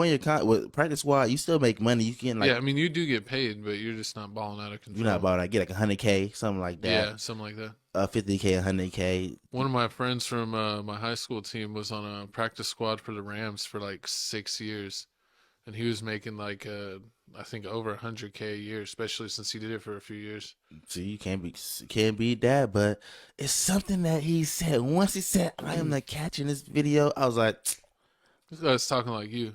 When you're with practice squad, you still make money. You can like Yeah, I mean, you do get paid, but you're just not balling out of you're not control. about like get like 100K, something like that. Yeah, something like that. 50K, 100K. One of my friends from my high school team was on a practice squad for the Rams for like 6 years, and he was making like I think over 100K a year, especially since he did it for a few years. So you can't beat that, but it's something that he said. Once he said, "I am the catch" in this video, I was like, This guy's talking like you.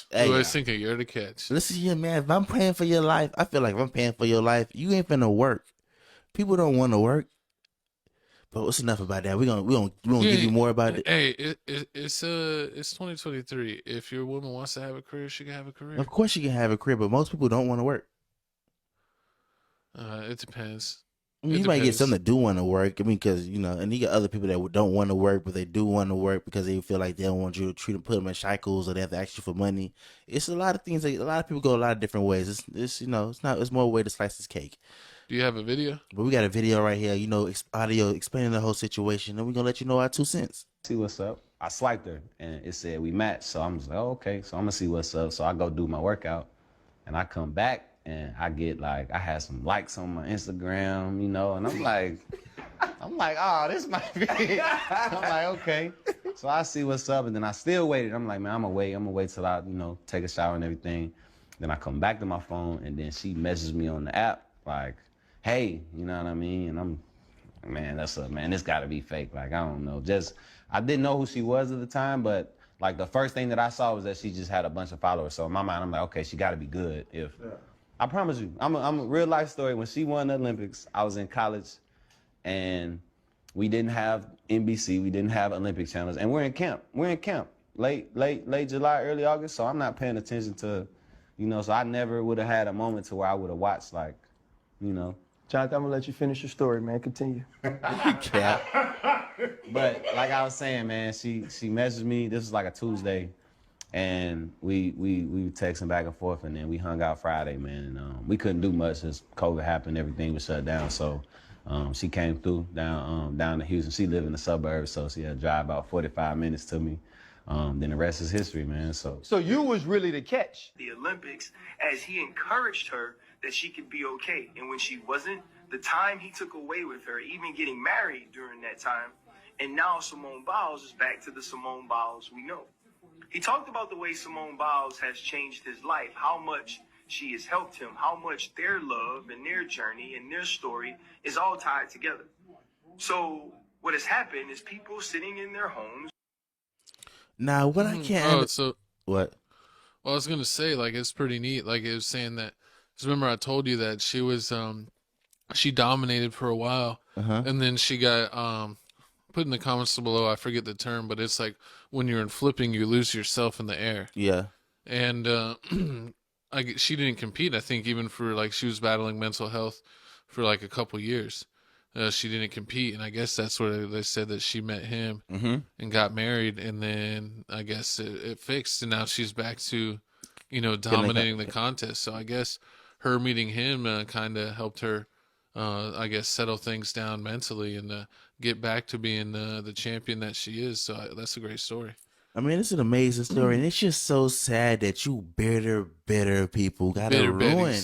"Hey, You always thinking you're the catch. listen here, man. If I'm praying for your life, I feel like if I'm paying for your life, you ain't finna work. People don't want to work, but what's enough about that? We gonna give you more about it. Hey, it's 2023. If your woman wants to have a career, she can have a career. Of course, you can have a career, but most people don't want to work. It depends. I mean, It you might get depends. some that do want to work. I mean, because and you got other people that don't want to work, but they do want to work because they feel like they don't want you to put them in shackles, or they have to ask you for money. It's a lot of things. A lot of people go a lot of different ways. It's more way to slice this cake. Do you have a video? But we got a video right here. Audio explaining the whole situation, and we're gonna let you know our 2 cents. See what's up. I swiped her and it said we matched. So I'm just like, oh, okay. So I'm gonna see what's up. So I go do my workout and I come back and I get like, I had some likes on my Instagram, and I'm like, oh, this might be. I'm like, okay. So I see what's up and then I still waited. I'm like, man, I'm gonna wait till I, take a shower and everything. Then I come back to my phone and then she messages me on the app like, hey, you know what I mean? And I'm, man, this gotta be fake. Like, I don't know. I didn't know who she was at the time, but like the first thing that I saw was that she just had a bunch of followers. So in my mind, I'm like, okay, she gotta be good. I promise you, I'm a real life story. When she won the Olympics, I was in college and we didn't have NBC, we didn't have Olympic channels, and we're in camp. Late July, early August, so I'm not paying attention to, so I never would have had a moment to where I would have watched like, Jonathan, I'm gonna let you finish your story, man. Continue. But like I was saying, man, she messaged me. This was like a Tuesday, and we texting back and forth, and then we hung out Friday, man. And we couldn't do much as COVID happened. Everything was shut down. So she came through down to Houston. She lived in the suburbs, so she had to drive about 45 minutes to me. Then the rest is history, man. So you was really the catch. The Olympics, as he encouraged her that she could be okay. And when she wasn't, the time he took away with her, even getting married during that time. And now Simone Biles is back to the Simone Biles we know. He talked about the way Simone Biles has changed his life, how much she has helped him, how much their love and their journey and their story is all tied together. So what has happened is people sitting in their homes. Now, what I can't. What? Well, I was gonna say, like, it's pretty neat. Like, it was saying that. Cause remember, I told you that she was, she dominated for a while, and then she got put in the comments below. I forget the term, but it's like when you're in flipping, you lose yourself in the air. Yeah. And she didn't compete. I think even for like she was battling mental health for like a couple years. She didn't compete, and I guess that's where they said that she met him and got married, and then I guess it fixed, and now she's back to, dominating the contest. So I guess her meeting him kind of helped her, I guess, settle things down mentally and get back to being the champion that she is. So that's a great story. I mean, it's an amazing story, and it's just so sad that you bitter people gotta ruin.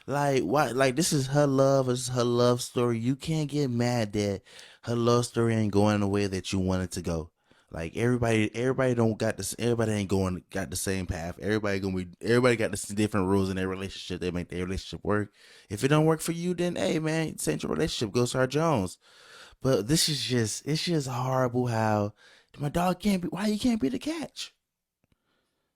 Like, why? Like, this is her love. This is her love story. You can't get mad that her love story ain't going the way that you want it to go. Like, everybody don't got this. Everybody ain't got the same path. Everybody got the different rules in their relationship. They make their relationship work. If it don't work for you, then hey, man, send your relationship. Go Sir Jones. But it's just horrible how my dog can't be. Why he can't be the catch?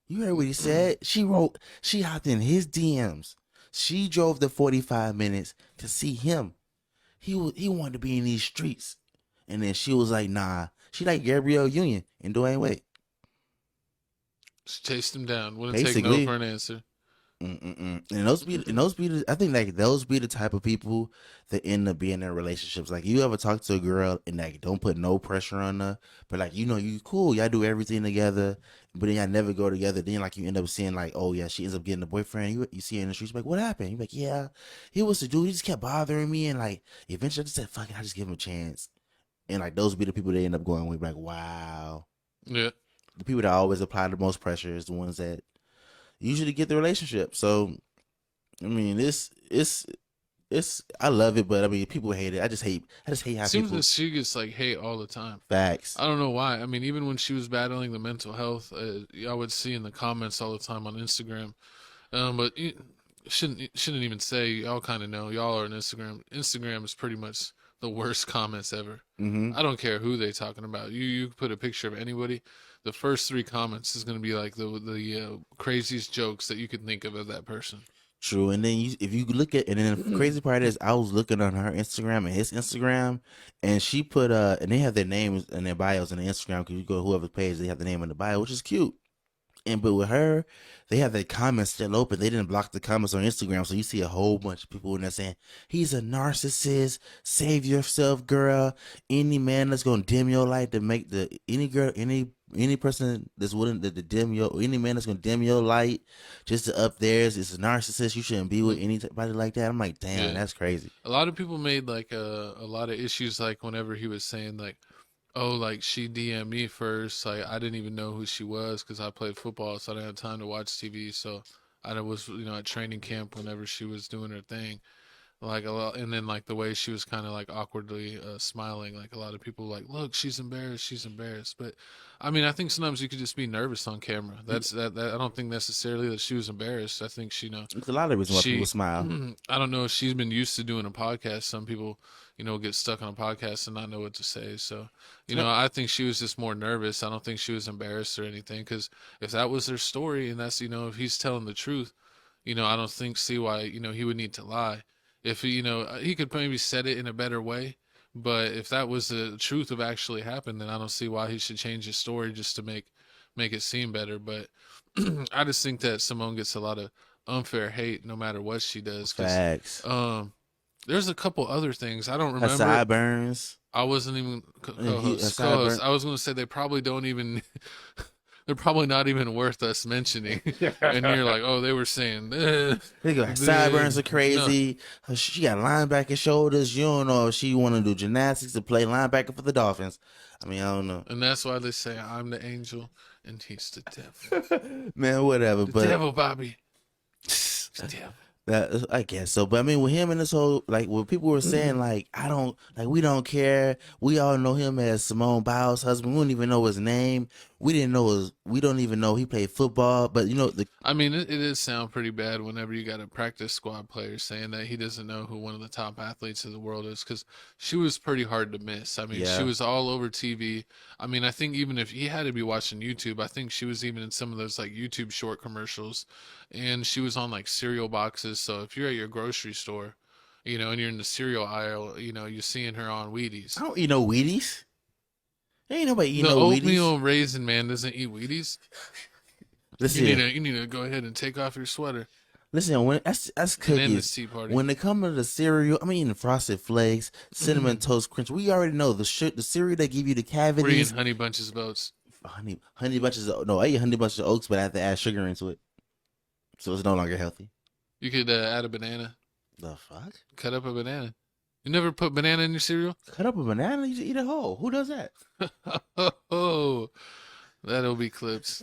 You heard what he said. She hopped in his DMs. She drove the 45 minutes to see him. He wanted to be in these streets. And then she was like, nah. She like Gabrielle Union and Dwayne Wade. She chased him down. Wouldn't take no for an answer. And those be I think like those be the type of people that end up being in relationships. Like, you ever talk to a girl and like don't put no pressure on her, but like, you cool, y'all do everything together, but then y'all never go together. Then like you end up seeing like, oh yeah, she ends up getting a boyfriend. You see her in the streets, like, what happened? You're like, yeah, he was the dude. He just kept bothering me, and like eventually I just said, fuck it, I just give him a chance. And like those be the people that end up going with, like, wow. Yeah. The people that always apply the most pressure is the ones that usually get the relationship. So I mean, it's I love it, but I mean, people hate it. I just hate how Seems people that she gets like hate all the time. facts. I don't know why. I mean, even when she was battling the mental health, I would see in the comments all the time on Instagram. But shouldn't even say. Y'all kind of know. Y'all are on Instagram. Instagram is pretty much the worst comments ever. I don't care who they talking about. You put a picture of anybody, the first 3 comments is gonna be like the craziest jokes that you could think of that person. True, and then if you look at, and then the crazy part is, I was looking on her Instagram and his Instagram, and she put and they have their names and their bios in the Instagram, because you go to whoever's page, they have the name in the bio, which is cute. And but with her, they have the comments still open. They didn't block the comments on Instagram, so you see a whole bunch of people in there saying he's a narcissist. Save yourself, girl. Any man that's gonna dim your light to make any person that's willing to dim any man that's gonna dim your light just to up theirs is a narcissist. You shouldn't be with anybody like that. I'm like, damn, that's crazy. A lot of people made like a lot of issues, like whenever he was saying like, oh, like she DM'd me first. Like I didn't even know who she was because I played football, so I didn't have time to watch TV. So I was, at training camp whenever she was doing her thing. Like a lot, and then like the way she was kind of like awkwardly smiling. Like a lot of people like, look, she's embarrassed. But I mean, I think sometimes you could just be nervous on camera. That's that. I don't think necessarily that she was embarrassed. I think It's a lot of reasons why people smile. I don't know if she's been used to doing a podcast. Some people, get stuck on a podcast and not know what to say. So, I think she was just more nervous. I don't think she was embarrassed or anything. Because if that was her story, and that's, if he's telling the truth, I don't see why, he would need to lie. If he could maybe said it in a better way, but if that was the truth of actually happened, then I don't see why he should change his story just to make it seem better. But I just think that Simone gets a lot of unfair hate no matter what she does. Facts. There's a couple other things I don't remember. Her sideburns. I wasn't even co-host. I was going to say they probably don't even. They're probably not even worth us mentioning. And you're like, oh, they were saying, her sideburns are crazy. No. She got linebacker shoulders. You don't know if she want to do gymnastics to play linebacker for the Dolphins. I mean, I don't know. And that's why they say I'm the angel and he's the devil. Man, whatever. The devil, Bobby. The devil. I guess so, but I mean, with him and this whole, like, what people were saying, like, we don't care. We all know him as Simone Biles' husband. We don't even know his name. We don't even know he played football. But I mean, it does sound pretty bad whenever you got a practice squad player saying that he doesn't know who one of the top athletes in the world is, because she was pretty hard to miss. I mean, She was all over TV. I mean, I think even if he had to be watching YouTube, I think she was even in some of those like YouTube short commercials, and she was on like cereal boxes. So if you're at your grocery store, and you're in the cereal aisle, you're seeing her on Wheaties. I don't eat no Wheaties. Ain't nobody eating no Wheaties. The oatmeal raisin man doesn't eat Wheaties. You need to go ahead and take off your sweater. Listen, when that's cookies. Tea party. When it comes to the cereal, I'm eating Frosted Flakes, Cinnamon Toast Crunch. We already know the cereal that give you the cavities. We're eating Honey Bunches of Oats. Honey Bunches of, no, I eat Honey Bunches of Oats, but I have to add sugar into it, so it's no longer healthy. You could add a banana. The fuck? Cut up a banana. You never put banana in your cereal? Cut up a banana? You just eat it whole. Who does that? Oh, that'll be clips.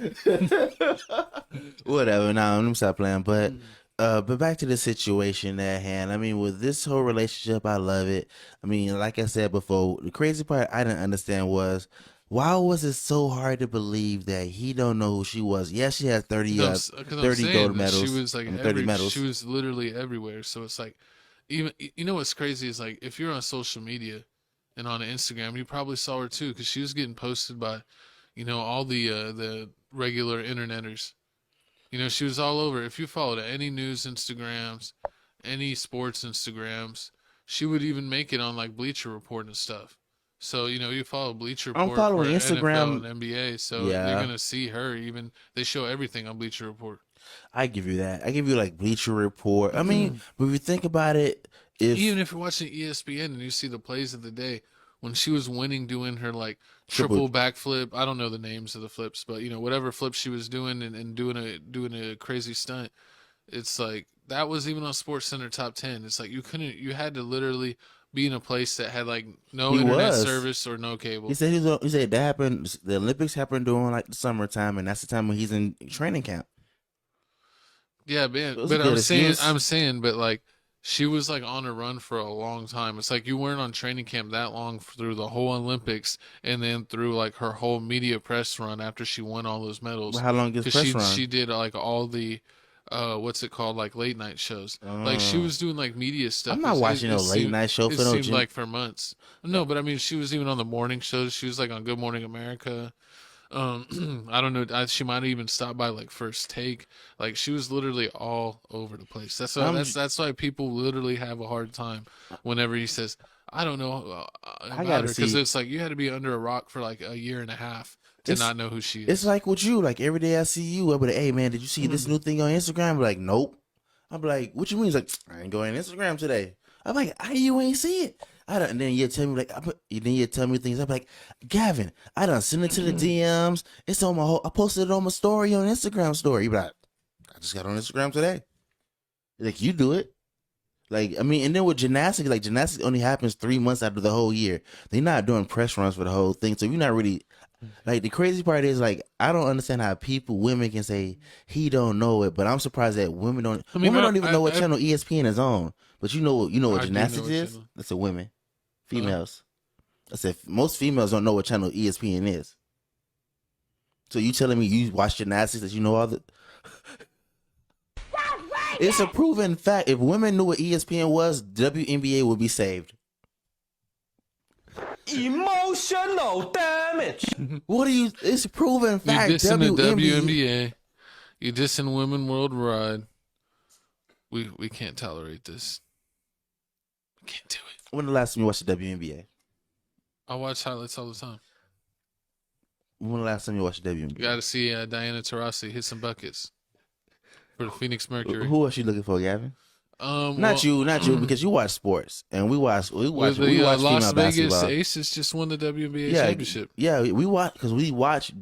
Whatever. Now, let me stop playing. But back to the situation at hand. I mean, with this whole relationship, I love it. I mean, like I said before, the crazy part I didn't understand was, why was it so hard to believe that he don't know who she was? Yes, she has 30 gold medals. She was like 30 medals. She was literally everywhere. So it's like, even what's crazy is like, if you're on social media and on Instagram, you probably saw her too, because she was getting posted by, all the regular interneters. She was all over. If you followed any news Instagrams, any sports Instagrams, she would even make it on like Bleacher Report and stuff. So, you follow Bleacher Report. I'm following for Instagram NFL and NBA, so you're going to see her. Even they show everything on Bleacher Report. I give you that. I give you like Bleacher Report. I mean, but if you think about it, even if you're watching ESPN and you see the plays of the day, when she was winning, doing her like triple backflip, I don't know the names of the flips, but whatever flip she was doing and doing a crazy stunt, it's like that was even on SportsCenter top 10. It's like you had to literally be in a place that had like no internet service or no cable. He said that happened. The Olympics happened during like the summertime, and that's the time when he's in training camp. Yeah, man. It was a But good excuse. I'm saying, but like, she was like on a run for a long time. It's like you weren't on training camp that long through the whole Olympics, and then through like her whole media press run after she won all those medals. How long is Because press run? she did like all the, what's it called, like late night shows. Like she was doing like media stuff. I'm not watching no late night show It for no seemed gym. like for months. No, but I mean, she was even on the morning shows. She was like on Good Morning America. I don't know. She might have even stopped by like First Take. Like she was literally all over the place. That's why that's why people literally have a hard time whenever he says, "I don't know about her," because it's like you had to be under a rock for like a year and a half to not know who she is. It's like with you. Like every day I see you, I'll be like, "Hey man, did you see this new thing on Instagram?" I'm like, "Nope." I'm like, "What you mean?" He's like, "I ain't going on Instagram today." I'm like, "How you ain't see it?" And then you tell me like, then you tell me things. I'm like, "Gavin, I done sent it to the DMs. It's on my I posted it on my story on Instagram story." You be like, "I just got on Instagram today." Like you do it. Like I mean, and then with gymnastics, like gymnastics only happens 3 months after the whole year. They're not doing press runs for the whole thing, so you're not really. Like the crazy part is like I don't understand how women can say he don't know it, but I'm surprised that women don't. I mean, Women don't even know what channel ESPN is on. But you know what I do know gymnastics what is? channel. That's a women, females. I said most females don't know what channel ESPN is. So you telling me you watch gymnastics that you know all the? It's a proven fact. If women knew what ESPN was, WNBA would be saved. Emotional damage. What are you? It's a proven You fact. dissing the WNBA. You dissing women worldwide. We can't tolerate this. We can't do it. When the last time you watched the WNBA? I watch highlights all the time. When the last time you watched the WNBA? You got to see Diana Taurasi hit some buckets for the Phoenix Mercury. Who else you looking for, Gavin? Not you, because you watch sports and we watch Las female Vegas basketball. Aces just won the WNBA championship. Yeah, we watch we watch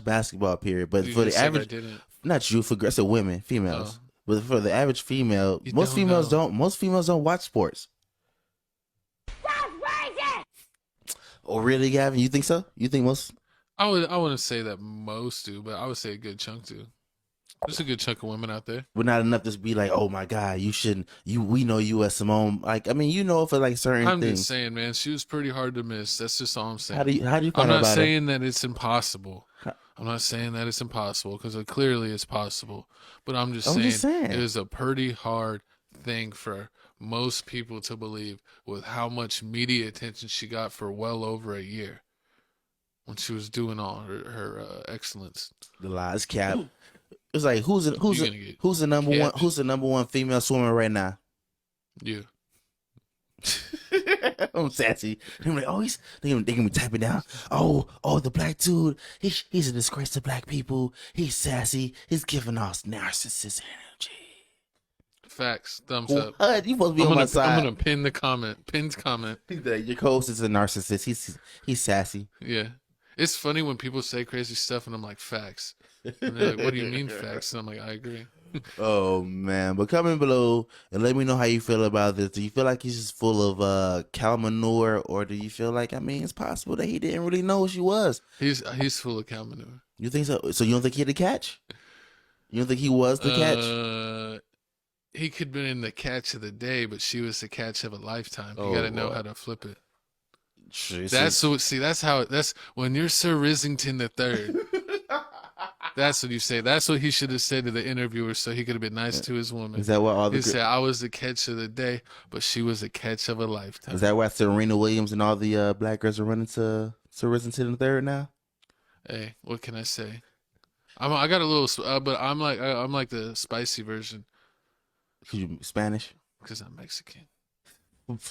basketball. Period. But for the average, not you, for aggressive women, females. But for the average female, most females don't watch sports. Oh, really, Gavin? You think so? You think most? I wouldn't say that most do, but I would say a good chunk do. There's a good chunk of women out there. But not enough to be like, oh my God, you shouldn't. We know you as Simone. Like, I mean, you know, for like certain things. I'm just saying, man, she was pretty hard to miss. That's just all I'm saying. How do you feel about it? I'm not saying that it's impossible. I'm not saying that it's impossible because clearly it's possible. But I'm just saying it is a pretty hard thing for most people to believe with how much media attention she got for well over a year when she was doing all her excellence. The lies cap. It's like who's the number one female swimmer right now? You. I'm sassy. They're like, oh, they gonna be typing down. Oh, the black dude. He's a disgrace to black people. He's sassy. He's giving us narcissist energy. Facts. Thumbs up. You supposed to be on my side. I'm gonna pin the comment. Pinned comment. Your co-host is a narcissist. He's sassy. Yeah. It's funny when people say crazy stuff and I'm like, facts. And they're like, what do you mean facts? And I'm like, I agree. Oh man, but comment below and let me know how you feel about this. Do you feel like he's just full of cow manure, or do you feel like, I mean, it's possible that he didn't really know who she was? He's full of cow manure. You think so? So you don't think he had the catch? You don't think he was the catch? He could have been in the catch of the day, but she was the catch of a lifetime. You got to know how to flip it. That's when you're Sir Risington III. That's what you say. That's what he should have said to the interviewer, so he could have been nice to his woman. Is that what he said? I was the catch of the day, but she was the catch of a lifetime. Is that why Serena Williams and all the black girls are running to Sir Risington III now? Hey, what can I say? I got a little, but I'm like the spicy version. You Spanish? Because I'm Mexican.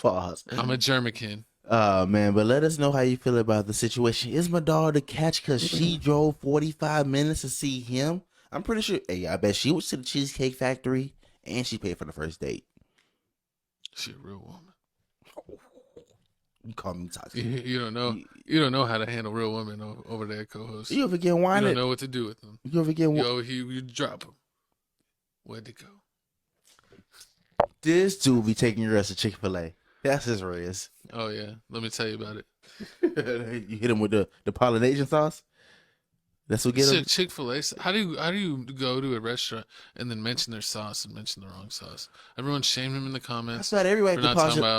Pause. I'm a German. Oh man, but let us know how you feel about the situation. Is my dog the catch because she drove 45 minutes to see him? I'm pretty sure. Hey, I bet she went to the Cheesecake Factory and she paid for the first date. She a real woman. You call me toxic. You don't know. You don't know how to handle real women over there, co-host. You ever get whining? You don't know what to do with them. You ever get you drop them. Where'd they go? This dude be taking your ass to Chick-fil-A. That's his race. Oh yeah, let me tell you about it. You hit him with the Polynesian sauce. That's what get them. Chick-fil-A. How do you go to a restaurant and then mention their sauce and mention the wrong sauce? Everyone shamed him in the comments. That's not everybody for can not pause talking it. about